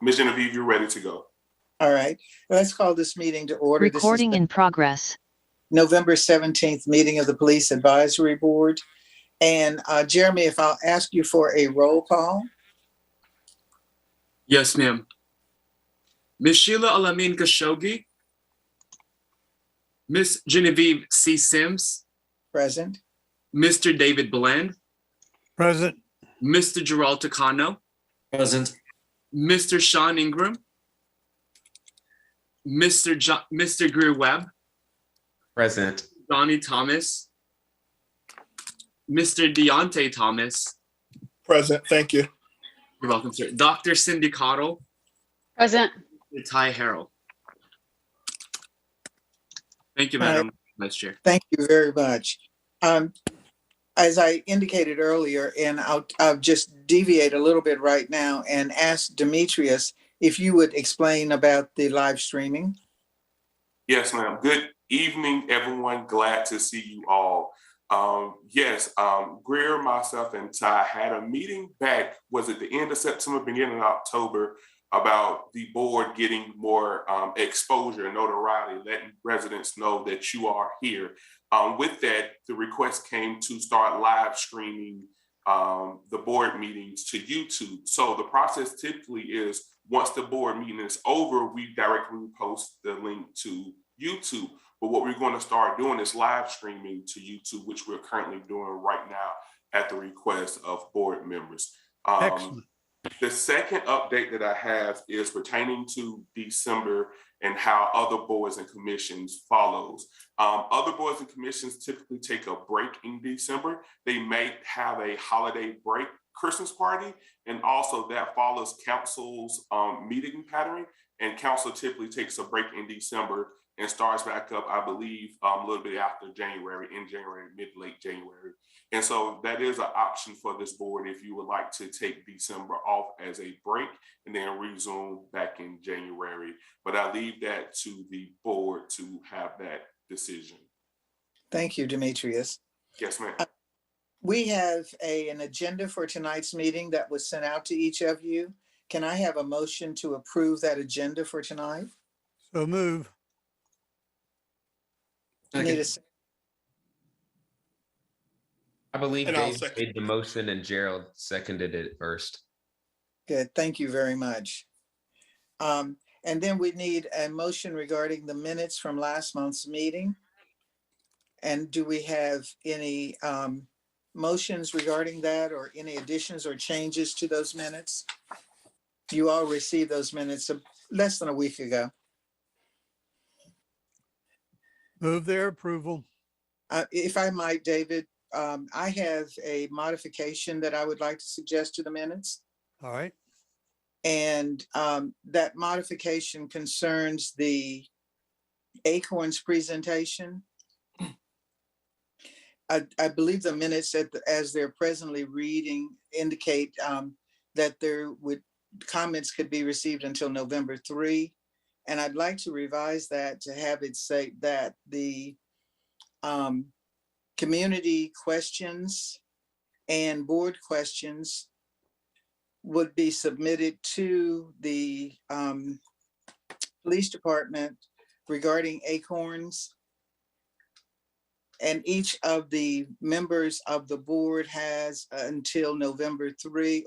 Ms. Genevieve, you're ready to go. All right, let's call this meeting to order. Recording in progress. November 17th meeting of the Police Advisory Board. And Jeremy, if I'll ask you for a roll call. Yes, ma'am. Ms. Sheila Alamin Khashoggi. Ms. Genevieve C. Sims. Present. Mr. David Bland. Present. Mr. Gerald Takano. Present. Mr. Sean Ingram. Mr. Greer Webb. Present. Donnie Thomas. Mr. Deontay Thomas. Present. Thank you. You're welcome, sir. Dr. Cindy Cottle. Present. Ty Harrell. Thank you, Madam Vice Chair. Thank you very much. As I indicated earlier, and I'll just deviate a little bit right now and ask Demetrius if you would explain about the live streaming. Yes, ma'am. Good evening, everyone. Glad to see you all. Greer, myself, and Ty had a meeting back, was it the end of September, beginning of October, about the board getting more exposure and notoriety, letting residents know that you are here. With that, the request came to start live streaming the board meetings to YouTube. So the process typically is once the board meeting is over, we directly post the link to YouTube. But what we're going to start doing is live streaming to YouTube, which we're currently doing right now at the request of board members. Excellent. The second update that I have is pertaining to December and how other boards and commissions follows. Other boards and commissions typically take a break in December. They may have a holiday break, Christmas party, and also that follows council's meeting pattern. And council typically takes a break in December and starts back up, I believe, a little bit after January, mid-late January. And so that is an option for this board if you would like to take December off as a break and then resume back in January. But I leave that to the board to have that decision. Thank you, Demetrius. Yes, ma'am. We have an agenda for tonight's meeting that was sent out to each of you. Can I have a motion to approve that agenda for tonight? So move. Need a I believe And I'll Dave second. made the motion and Gerald seconded it first. Good, thank you very much. And then we need a motion regarding the minutes from last month's meeting. And do we have any motions regarding that or any additions or changes to those minutes? You all received those minutes less than a week ago. Move their approval. If I might, David, I have a modification that I would like to suggest to the minutes. All right. And that modification concerns the Acorns presentation. I believe the minutes as they're presently reading indicate that comments could be received until November 3. And I'd like to revise that to have it say that the community questions and board questions would be submitted to the police department regarding Acorns. And each of the members of the board has until November 3,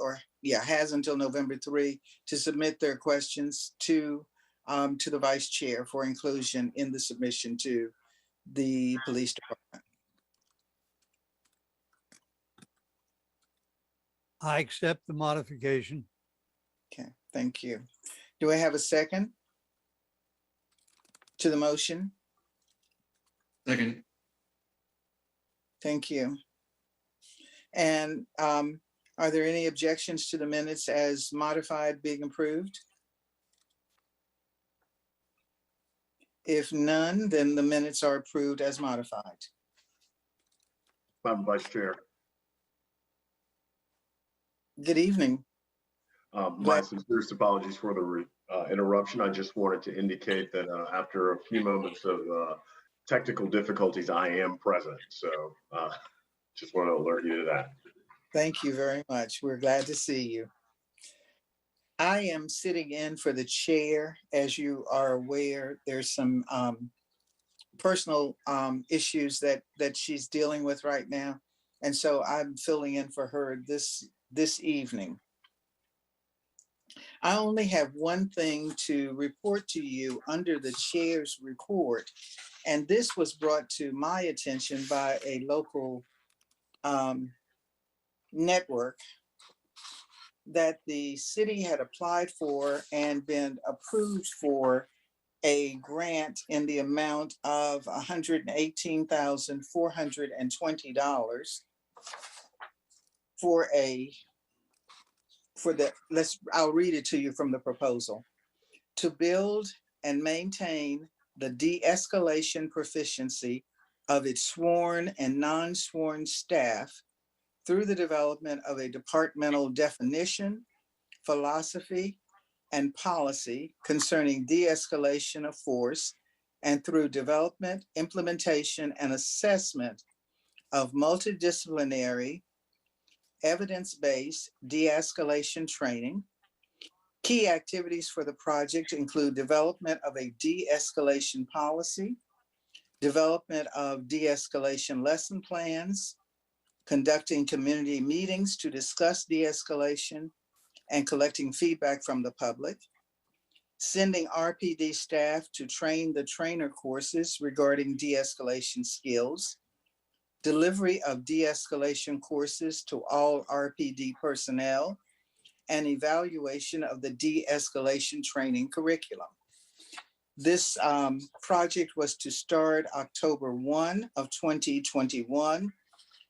has until November 3 to submit their questions to the vice chair for inclusion in the submission to the police department. I accept the modification. Okay, thank you. Do I have a second to the motion? Second. Thank you. And are there any objections to the minutes as modified being approved? If none, then the minutes are approved as modified. Madam Vice Chair. Good evening. My sincerest apologies for the interruption. I just wanted to indicate that after a few moments of technical difficulties, I am present. So just want to alert you to that. Thank you very much. We're glad to see you. I am sitting in for the chair. As you are aware, there's some personal issues that she's dealing with right now. And so I'm filling in for her this evening. I only have one thing to report to you under the chair's report. And this was brought to my attention by a local network that the city had applied for and been approved for a grant in the amount of $118,420 I'll read it to you from the proposal. To build and maintain the de-escalation proficiency of its sworn and non-sworn staff through the development of a departmental definition, philosophy, and policy concerning de-escalation of force, and through development, implementation, and assessment of multidisciplinary, evidence-based de-escalation training. Key activities for the project include development of a de-escalation policy, development of de-escalation lesson plans, conducting community meetings to discuss de-escalation and collecting feedback from the public, sending RPD staff to train the trainer courses regarding de-escalation skills, delivery of de-escalation courses to all RPD personnel, and evaluation of the de-escalation training curriculum. This project was to start October 1 of 2021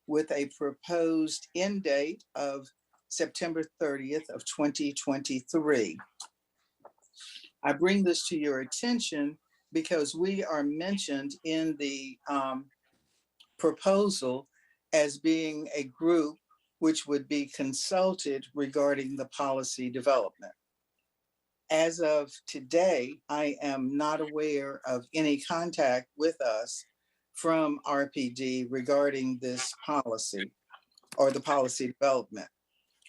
with a proposed end date of September 30th of 2023. I bring this to your attention because we are mentioned in the proposal as being a group which would be consulted regarding the policy development. As of today, I am not aware of any contact with us from RPD regarding this policy or the policy development.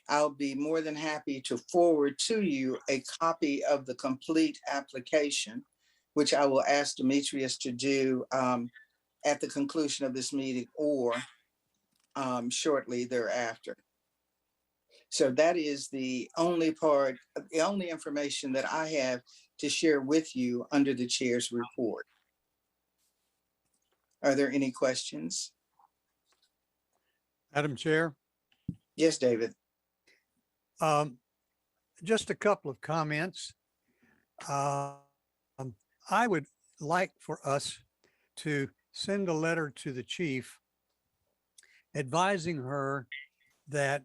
I'll be more than happy to forward to you a copy of the complete application, which I will ask Demetrius to do at the conclusion of this meeting or shortly thereafter. So that is the only information that I have to share with you under the chair's report. Are there any questions? Madam Chair, Yes, David. just a couple of comments. I would like for us to send a letter to the chief advising her that,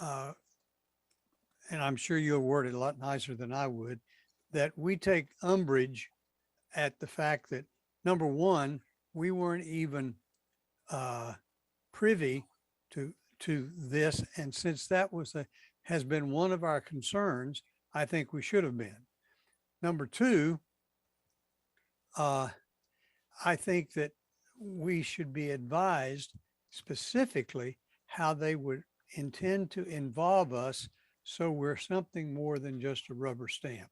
and I'm sure you'll word it a lot nicer than I would, that we take umbrage at the fact that, number one, we weren't even privy to this. And since that has been one of our concerns, I think we should have been. Number two, I think that we should be advised specifically how they would intend to involve us so we're something more than just a rubber stamp.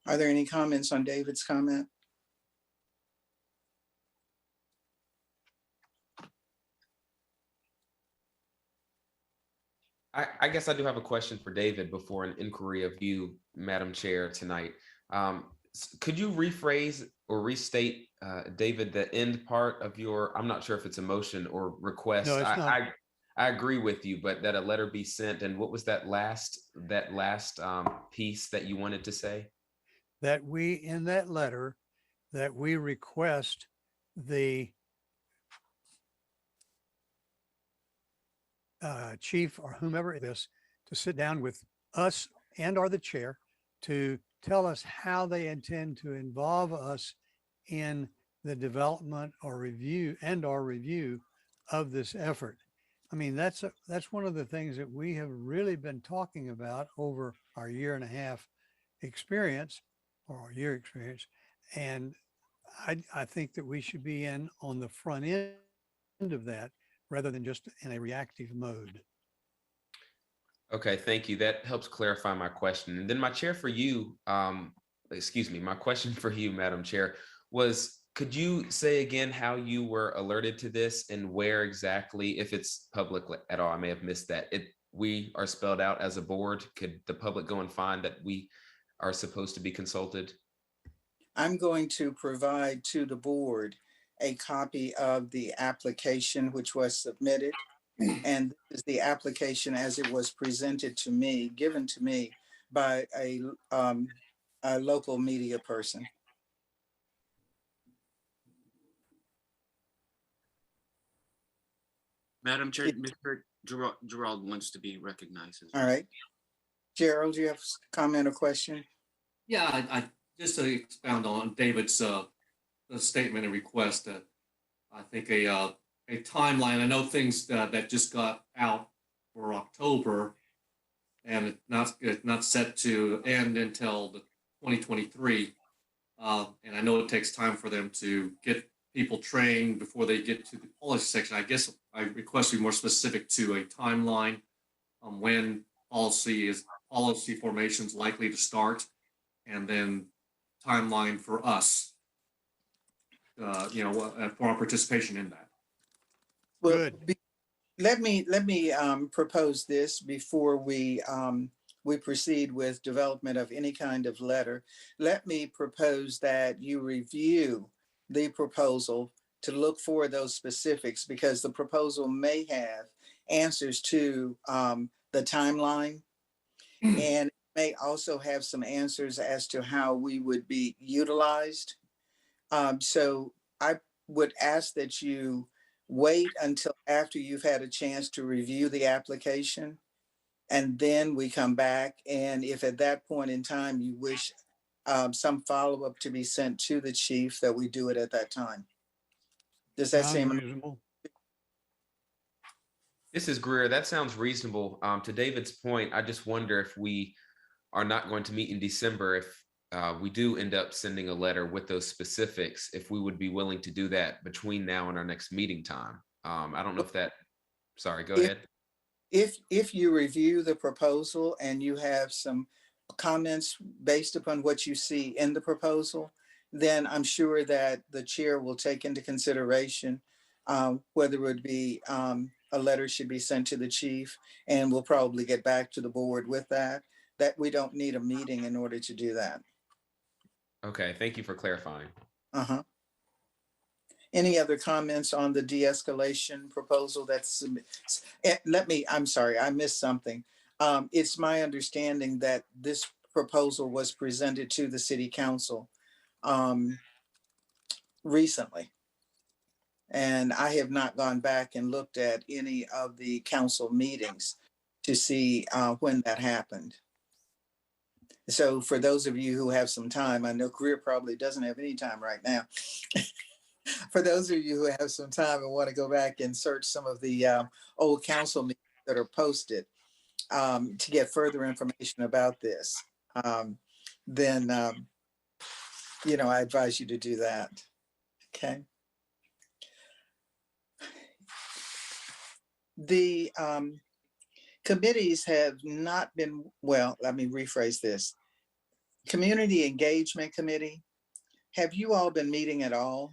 Are there any comments on David's comment? I guess I do have a question for David before an inquiry of you, Madam Chair, tonight. Could you rephrase or restate, David, the end part of your, I'm not sure if it's a motion or request. No, it's not. I agree with you, but that a letter be sent, and what was that last piece that you wanted to say? That we, in that letter, that we request the chief or whomever it is to sit down with us and or the chair to tell us how they intend to involve us in the development or review of this effort. I mean, that's one of the things that we have really been talking about over our year and a half experience or year experience. And I think that we should be in on the front end of that rather than just in a reactive mode. Okay, thank you. That helps clarify my question. And then my chair for you, excuse me, my question for you, Madam Chair, was could you say again how you were alerted to this and where exactly, if it's public at all? I may have missed that. We are spelled out as a board. Could the public go and find that we are supposed to be consulted? I'm going to provide to the board a copy of the application which was submitted. And this is the application as it was presented to me, given to me by a local media person. Madam Chair, Mr. Gerald wants to be recognized. All right. Gerald, do you have a comment or question? Yeah, I just to expound on David's statement and request that I think a timeline. I know things that just got out for October, and it's not set to end until the 2023. And I know it takes time for them to get people trained before they get to the policy section. I guess I request be more specific to a timeline on when policy formation is likely to start, and then timeline for us, for our participation in that. Well, Good. let me propose this before we proceed with development of any kind of letter. Let me propose that you review the proposal to look for those specifics, because the proposal may have answers to the timeline, and may also have some answers as to how we would be utilized. So I would ask that you wait until after you've had a chance to review the application, and then we come back. And if at that point in time you wish some follow-up to be sent to the chief, that we do it at that time. Does that Sounds seem reasonable? This is Greer. That sounds reasonable. To David's point, I just wonder if we are not going to meet in December, if we do end up sending a letter with those specifics, if we would be willing to do that between now and our next meeting time. I don't know if that, sorry, go ahead. If you review the proposal and you have some comments based upon what you see in the proposal, then I'm sure that the chair will take into consideration whether it would be a letter should be sent to the chief, and we'll probably get back to the board with that we don't need a meeting in order to do that. Okay, thank you for clarifying. Uh-huh. Any other comments on the de-escalation proposal that's, I'm sorry, I missed something. It's my understanding that this proposal was presented to the city council recently. And I have not gone back and looked at any of the council meetings to see when that happened. So for those of you who have some time, I know Greer probably doesn't have any time right now. For those of you who have some time and want to go back and search some of the old council meetings that are posted to get further information about this, then, I advise you to do that. Okay. The committees have not been, well, let me rephrase this. Community Engagement Committee, have you all been meeting at all?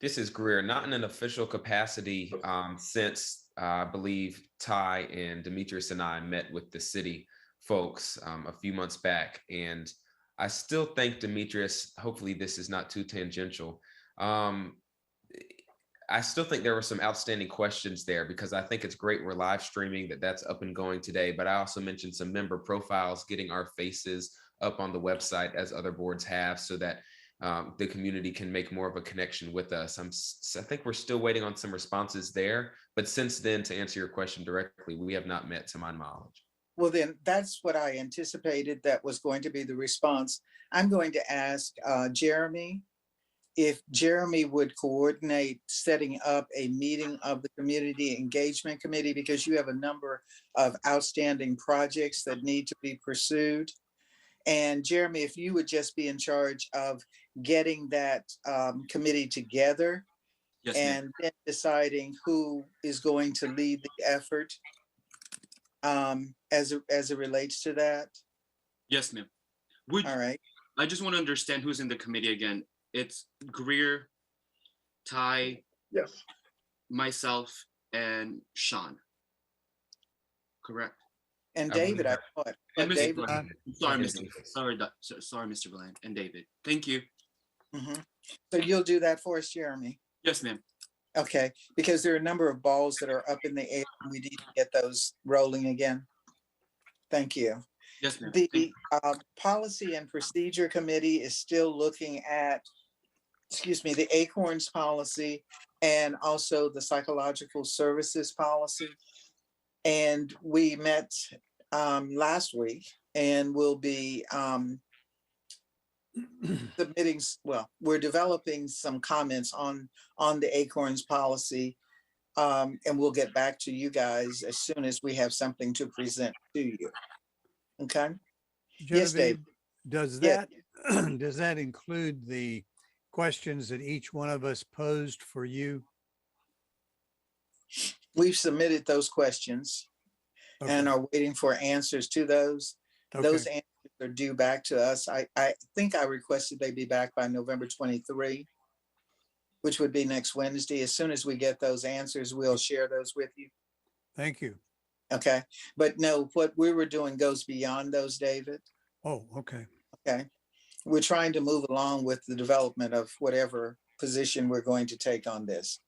This is Greer, not in an official capacity since I believe Ty and Demetrius and I met with the city folks a few months back. And I still think Demetrius, hopefully this is not too tangential. I still think there were some outstanding questions there, because I think it's great we're live streaming, that's up and going today. But I also mentioned some member profiles, getting our faces up on the website as other boards have, so that the community can make more of a connection with us. I think we're still waiting on some responses there. But since then, to answer your question directly, we have not met to my knowledge. Well, then that's what I anticipated that was going to be the response. I'm going to ask Jeremy if Jeremy would coordinate setting up a meeting of the Community Engagement Committee, because you have a number of outstanding projects that need to be pursued. And Jeremy, if you would just be in charge of getting that committee together Yes, ma'am. and then deciding who is going to lead the effort as it relates to that. Yes, ma'am. Would All right. I just want to understand who's in the committee again? It's Greer, Ty, Yes. myself, and Sean. Correct. And I David, I believe thought, And but Mr. David, Bland. Sorry, And Mr. David. Sorry, Mr. Bland and David. Thank you. mhm. So you'll do that for us, Jeremy? Yes, ma'am. Okay, because there are a number of balls that are up in the air. We need to get those rolling again. Thank you. Yes, ma'am. The Policy and Procedure Committee is still looking at, excuse me, the Acorns policy and also the Psychological Services policy. And we met last week and will be submitting, well, we're developing some comments on the Acorns policy. And we'll get back to you guys as soon as we have something to present to you. Okay? Yes, Dave. Genevieve, does Yeah. that, does that include the questions that each one of us posed for you? We've submitted those questions and Okay, are waiting for answers to those. Those okay, answers are due back to us. I think I requested they be back by November 23, which would be next Wednesday. As soon as we get those answers, we'll share those with you. thank you. Okay, but no, what we were doing goes beyond those, David. Oh, okay, Okay. We're trying to move along with the development of whatever position we're going to take on this.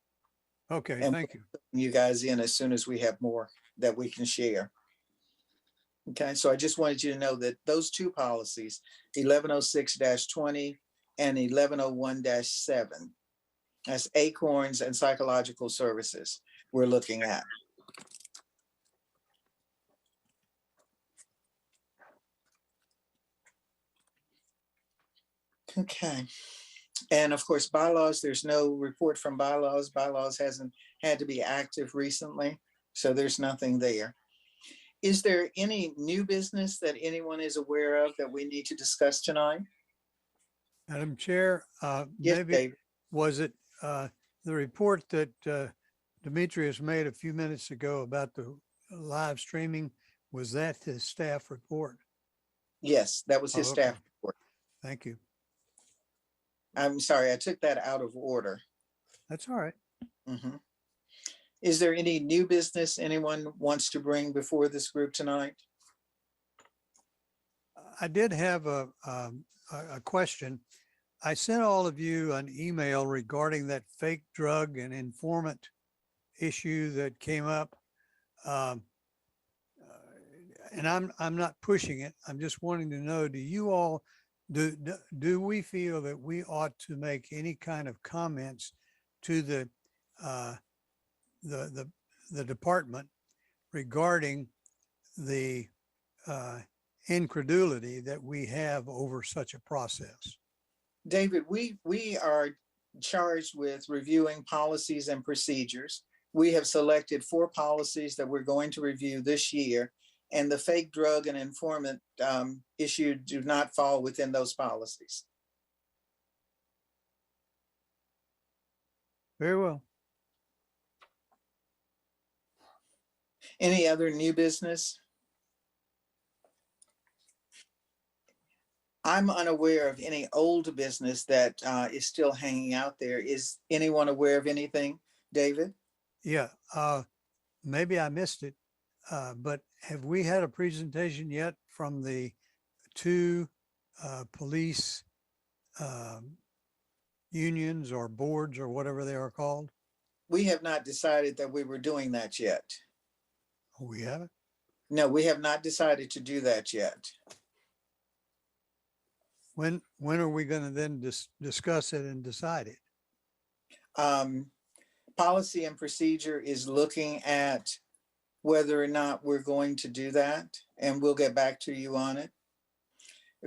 okay, And thank you. you guys in as soon as we have more that we can share. Okay, so I just wanted you to know that those two policies, 1106-20 and 1101-7, that's Acorns and Psychological Services we're looking at. Okay. And of course, bylaws, there's no report from bylaws. Bylaws hasn't had to be active recently, so there's nothing there. Is there any new business that anyone is aware of that we need to discuss tonight? Madam Chair, Yes, maybe, Dave. was it the report that Demetrius made a few minutes ago about the live streaming? Was that his staff report? Yes, that was his Oh, okay. staff report. Thank you. I'm sorry, I took that out of order. That's all right. Mhm. Is there any new business anyone wants to bring before this group tonight? I did have a question. I sent all of you an email regarding that fake drug and informant issue that came up. And I'm not pushing it. I'm just wanting to know, do you all, do we feel that we ought to make any kind of comments to the department regarding the incredulity that we have over such a process? David, we are charged with reviewing policies and procedures. We have selected 4 policies that we're going to review this year, and the fake drug and informant issue do not fall within those policies. Very well. Any other new business? I'm unaware of any old business that is still hanging out there. Is anyone aware of anything, David? Yeah, maybe I missed it, but have we had a presentation yet from the 2 police unions or boards or whatever they are called? We have not decided that we were doing that yet. Oh, we haven't? No, we have not decided to do that yet. When are we going to then discuss it and decide it? Policy and procedure is looking at whether or not we're going to do that, and we'll get back to you on it.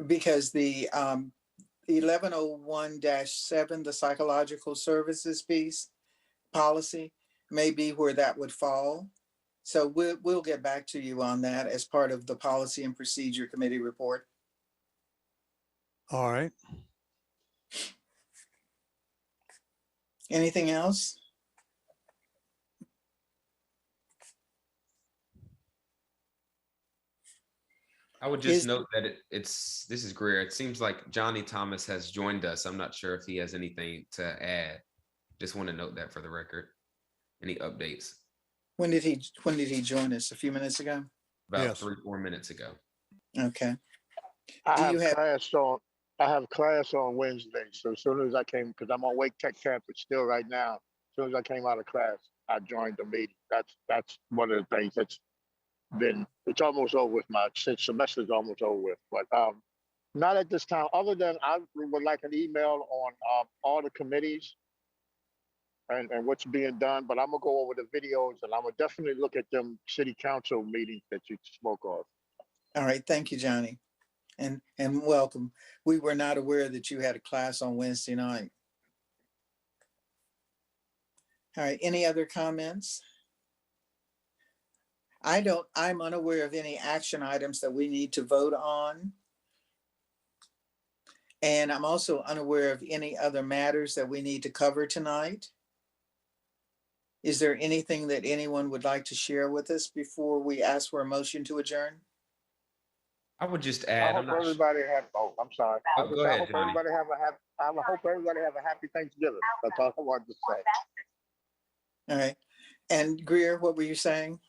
Because the 1101-7, the psychological services piece policy, may be where that would fall. So we'll get back to you on that as part of the policy and procedure committee report. All right. Anything else? I would just Is- note that this is Greer. It seems like Johnny Thomas has joined us. I'm not sure if he has anything to add. Just want to note that for the record. Any updates? When did he join us? A few minutes ago? About Yes. 3-4 minutes ago. Okay. I Do have you have- class on. I have class on Wednesday. So as soon as I came, because I'm on Wake Tech campus still right now. As soon as I came out of class, I joined the meeting. That's one of the things that's been. It's almost over with. My semester's almost over with. But not at this time. Other than I would like an email on all the committees and what's being done. But I'm gonna go over the videos and I'm gonna definitely look at them city council meetings that you spoke of. All right, thank you, Johnny. And welcome. We were not aware that you had a class on Wednesday night. All right, any other comments? I'm unaware of any action items that we need to vote on. And I'm also unaware of any other matters that we need to cover tonight. Is there anything that anyone would like to share with us before we ask for a motion to adjourn? I would just I add. hope everybody have. Oh, I'm sorry. Oh, go ahead, I hope Johnny. everybody have a happy. I hope everybody have a happy Thanksgiving. That's all I wanted to say. All right. And Greer, what were you saying?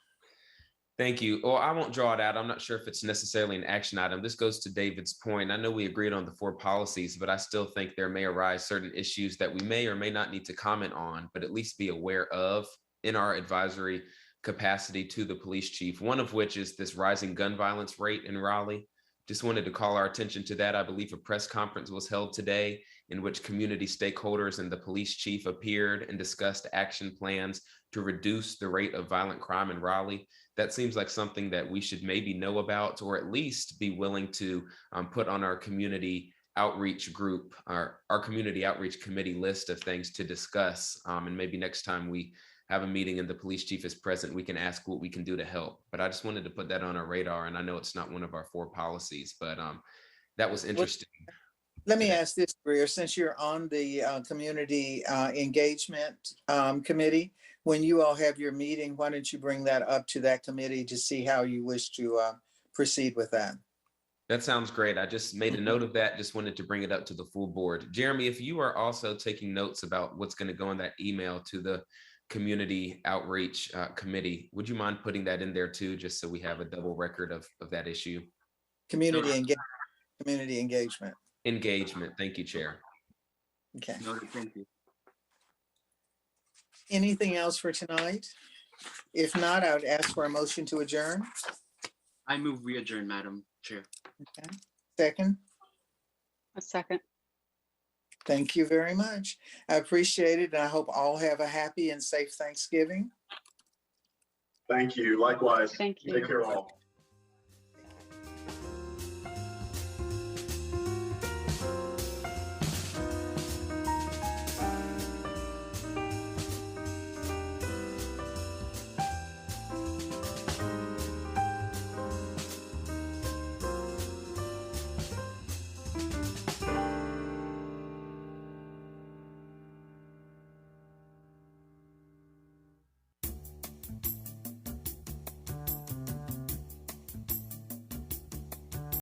Thank you. Well, I won't draw it out. I'm not sure if it's necessarily an action item. This goes to David's point. I know we agreed on the 4 policies, but I still think there may arise certain issues that we may or may not need to comment on, but at least be aware of in our advisory capacity to the police chief, one of which is this rising gun violence rate in Raleigh. Just wanted to call our attention to that. I believe a press conference was held today in which community stakeholders and the police chief appeared and discussed action plans to reduce the rate of violent crime in Raleigh. That seems like something that we should maybe know about, or at least be willing to put on our community outreach group, our community outreach committee list of things to discuss. And maybe next time we have a meeting and the police chief is present, we can ask what we can do to help. But I just wanted to put that on our radar. And I know it's not one of our 4 policies, but that was interesting. Let me ask this, Greer, since you're on the community engagement committee, when you all have your meeting, why don't you bring that up to that committee to see how you wish to proceed with that? That sounds great. I just made a note of that. Just wanted to bring it up to the full board. Jeremy, if you are also taking notes about what's going to go in that email to the community outreach committee, would you mind putting that in there too, just so we have a double record of that issue? Community engagement. Engagement. Thank you, Chair. Okay. Noted, thank you. Anything else for tonight? If not, I would ask for a motion to adjourn. I move we adjourn, Madam Chair. Okay. Second, A second. thank you very much. I appreciate it, and I hope all have a happy and safe Thanksgiving. Thank you. Likewise. Thank you. Take care all.